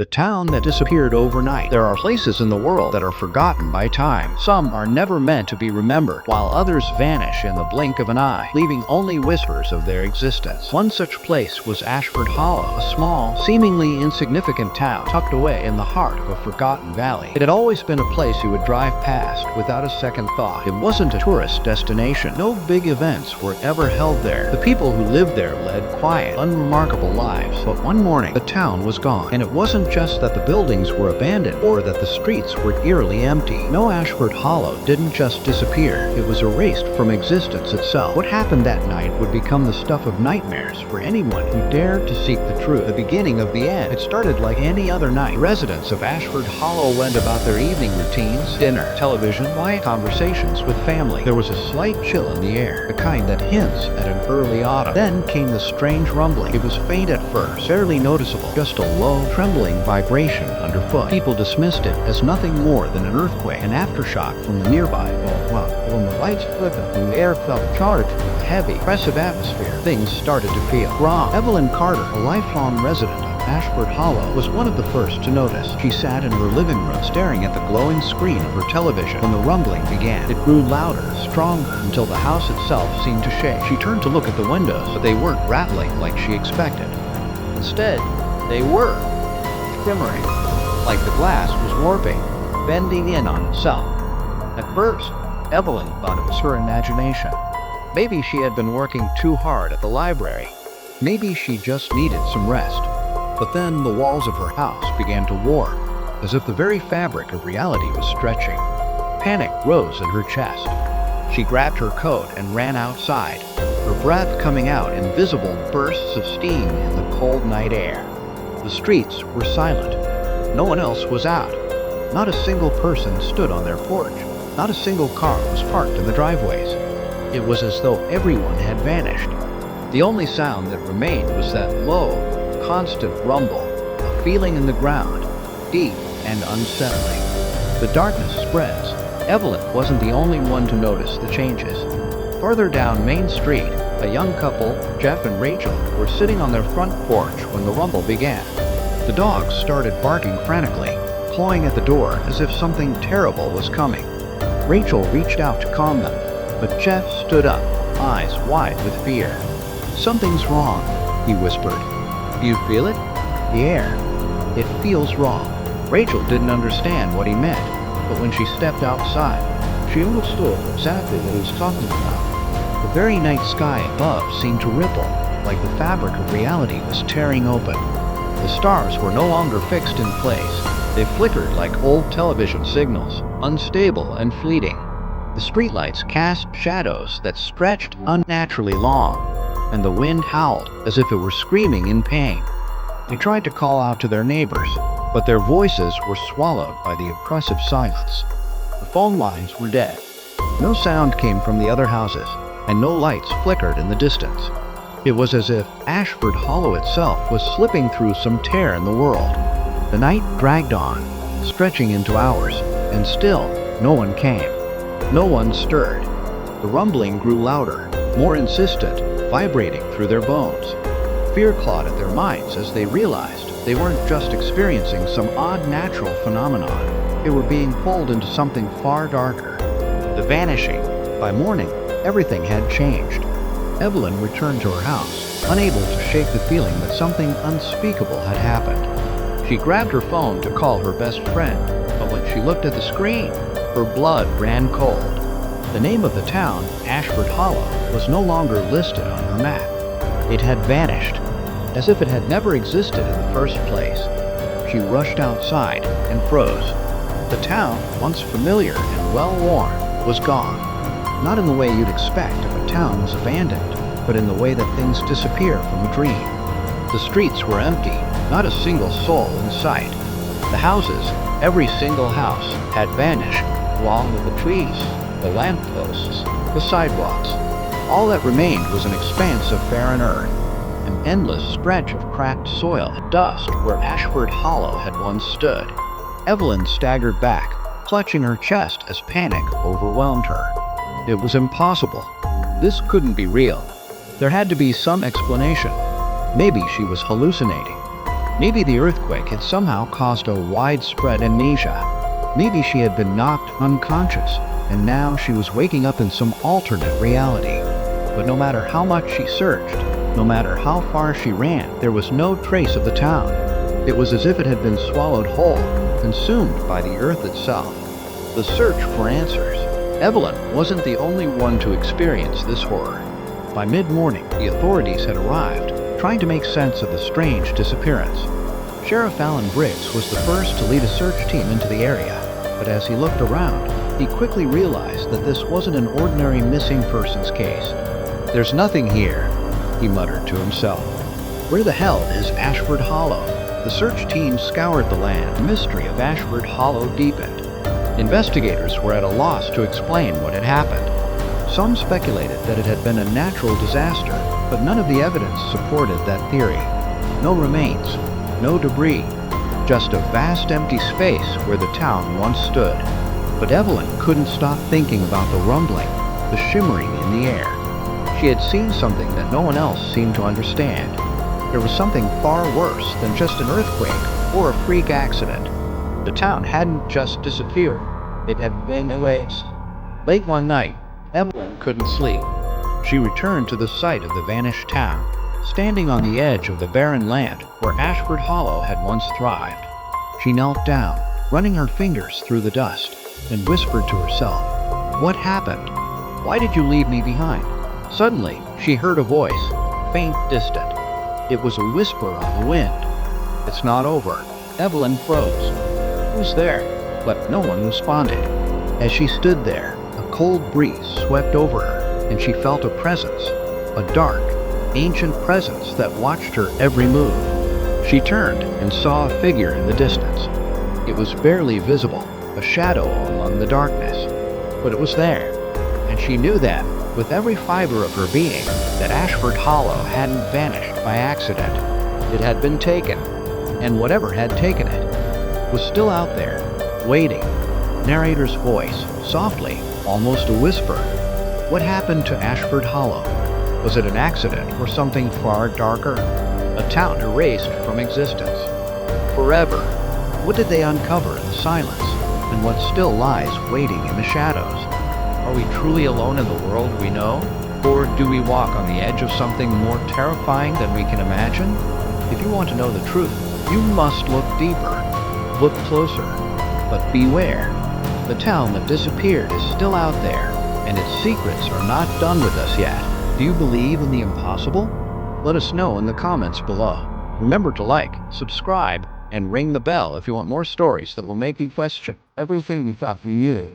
The town that disappeared overnight. There are places in the world that are forgotten by time. Some are never meant to be remembered, while others vanish in the blink of an eye, leaving only whispers of their existence. One such place was Ashford Hollow, a small, seemingly insignificant town tucked away in the heart of a forgotten valley. It had always been a place you would drive past without a second thought. It wasn't a tourist destination. No big events were ever held there. The people who lived there led quiet, unremarkable lives. But one morning, the town was gone, and it wasn't just that the buildings were abandoned or that the streets were eerily empty. No, Ashford Hollow didn't just disappear. It was erased from existence itself. What happened that night would become the stuff of nightmares for anyone who dared to seek the truth. The beginning of the end. It started like any other night. Residents of Ashford Hollow went about their evening routines: dinner, television, quiet conversations with family. There was a slight chill in the air, the kind that hints at an early autumn. Then came the strange rumbling. It was faint at first, barely noticeable, just a low, trembling vibration underfoot. People dismissed it as nothing more than an earthquake, an aftershock from the nearby volcano. When the lights flickered and the air felt charged with a heavy, oppressive atmosphere, things started to feel wrong. Evelyn Carter, a lifelong resident of Ashford Hollow, was one of the first to notice. She sat in her living room, staring at the glowing screen of her television when the rumbling began. It grew louder, stronger, until the house itself seemed to shake. She turned to look at the windows, but they weren't rattling like she expected. Instead, they were shimmering, like the glass was warping, bending in on itself. At first, Evelyn thought it was her imagination. Maybe she had been working too hard at the library. Maybe she just needed some rest. But then the walls of her house began to warp, as if the very fabric of reality was stretching. Panic rose in her chest. She grabbed her coat and ran outside, her breath coming out in visible bursts of steam in the cold night air. The streets were silent. No one else was out. Not a single person stood on their porch. Not a single car was parked in the driveways. It was as though everyone had vanished. The only sound that remained was that low, constant rumble, a feeling in the ground, deep and unsettling. The darkness spreads. Evelyn wasn't the only one to notice the changes. Farther down Main Street, a young couple, Jeff and Rachel, were sitting on their front porch when the rumble began. The dogs started barking frantically, clawing at the door as if something terrible was coming. Rachel reached out to calm them, but Jeff stood up, eyes wide with fear. "Something's wrong," he whispered. "Do you feel it?" "The air. It feels wrong." Rachel didn't understand what he meant, but when she stepped outside, she understood exactly what he was talking about. The very night sky above seemed to ripple, like the fabric of reality was tearing open. The stars were no longer fixed in place. They flickered like old television signals, unstable and fleeting. The streetlights cast shadows that stretched unnaturally long, and the wind howled as if it were screaming in pain. They tried to call out to their neighbors, but their voices were swallowed by the oppressive silence. The phone lines were dead. No sound came from the other houses, and no lights flickered in the distance. It was as if Ashford Hollow itself was slipping through some tear in the world. The night dragged on, stretching into hours, and still no one came. No one stirred. The rumbling grew louder, more insistent, vibrating through their bones. Fear clawed at their minds as they realized they weren't just experiencing some odd natural phenomenon. They were being pulled into something far darker. The vanishing. By morning, everything had changed. Evelyn returned to her house, unable to shake the feeling that something unspeakable had happened. She grabbed her phone to call her best friend, but when she looked at the screen, her blood ran cold. The name of the town, Ashford Hollow, was no longer listed on her map. It had vanished, as if it had never existed in the first place. She rushed outside and froze. The town, once familiar and well-worn, was gone. Not in the way you'd expect if a town was abandoned, but in the way that things disappear from a dream. The streets were empty, not a single soul in sight. The houses, every single house, had vanished, along with the trees, the lampposts, the sidewalks. All that remained was an expanse of barren earth, an endless stretch of cracked soil and dust where Ashford Hollow had once stood. Evelyn staggered back, clutching her chest as panic overwhelmed her. It was impossible. This couldn't be real. There had to be some explanation. Maybe she was hallucinating. Maybe the earthquake had somehow caused a widespread amnesia. Maybe she had been knocked unconscious, and now she was waking up in some alternate reality. But no matter how much she searched, no matter how far she ran, there was no trace of the town. It was as if it had been swallowed whole, consumed by the earth itself. The search for answers. Evelyn wasn't the only one to experience this horror. By mid-morning, the authorities had arrived, trying to make sense of the strange disappearance. Sheriff Alan Briggs was the first to lead a search team into the area, but as he looked around, he quickly realized that this wasn't an ordinary missing persons case. "There's nothing here," he muttered to himself. Where the hell is Ashford Hollow? The search team scoured the land. The mystery of Ashford Hollow deepened. Investigators were at a loss to explain what had happened. Some speculated that it had been a natural disaster, but none of the evidence supported that theory. No remains, no debris, just a vast empty space where the town once stood. But Evelyn couldn't stop thinking about the rumbling, the shimmering in the air. She had seen something that no one else seemed to understand. There was something far worse than just an earthquake or a freak accident. The town hadn't just disappeared, it had been erased. Late one night, Evelyn couldn't sleep. She returned to the site of the vanished town, standing on the edge of the barren land where Ashford Hollow had once thrived. She knelt down, running her fingers through the dust, and whispered to herself, "What happened? Why did you leave me behind?" Suddenly, she heard a voice, faint, distant. It was a whisper on the wind. "It's not over." Evelyn froze. "Who's there?" But no one responded. As she stood there, a cold breeze swept over her, and she felt a presence, a dark, ancient presence that watched her every move. She turned and saw a figure in the distance. It was barely visible, a shadow among the darkness, but it was there, and she knew that, with every fiber of her being, that Ashford Hollow hadn't vanished by accident. It had been taken, and whatever had taken it was still out there, waiting. Narrator's voice, softly, almost a whisper. What happened to Ashford Hollow? Was it an accident or something far darker? A town erased from existence. Forever. What did they uncover in the silence? And what still lies waiting in the shadows? Are we truly alone in the world we know? Or do we walk on the edge of something more terrifying than we can imagine? If you want to know the truth, you must look deeper. Look closer. But beware. The town that disappeared is still out there, and its secrets are not done with us yet. Do you believe in the impossible? Let us know in the comments below. Remember to like, subscribe, and ring the bell if you want more stories that will make you question everything we thought we knew.